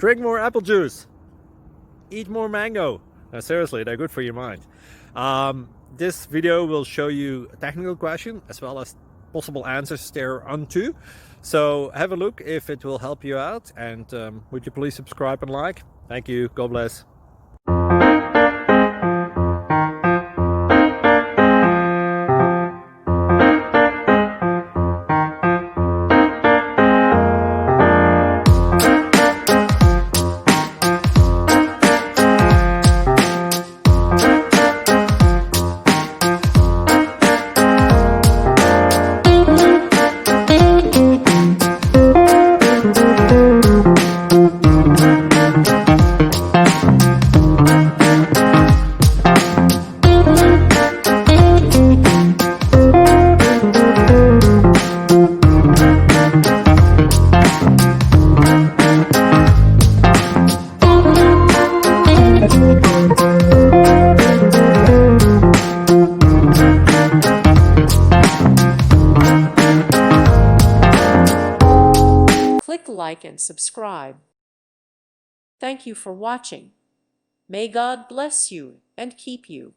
Drink more apple juice. Eat more mango. No, seriously, they're good for your mind. This video will show you a technical question as well as possible answers thereunto. So have a look if it will help you out, and would you please subscribe and like? Thank you. God bless. Click like and subscribe. Thank you for watching. May God bless you and keep you.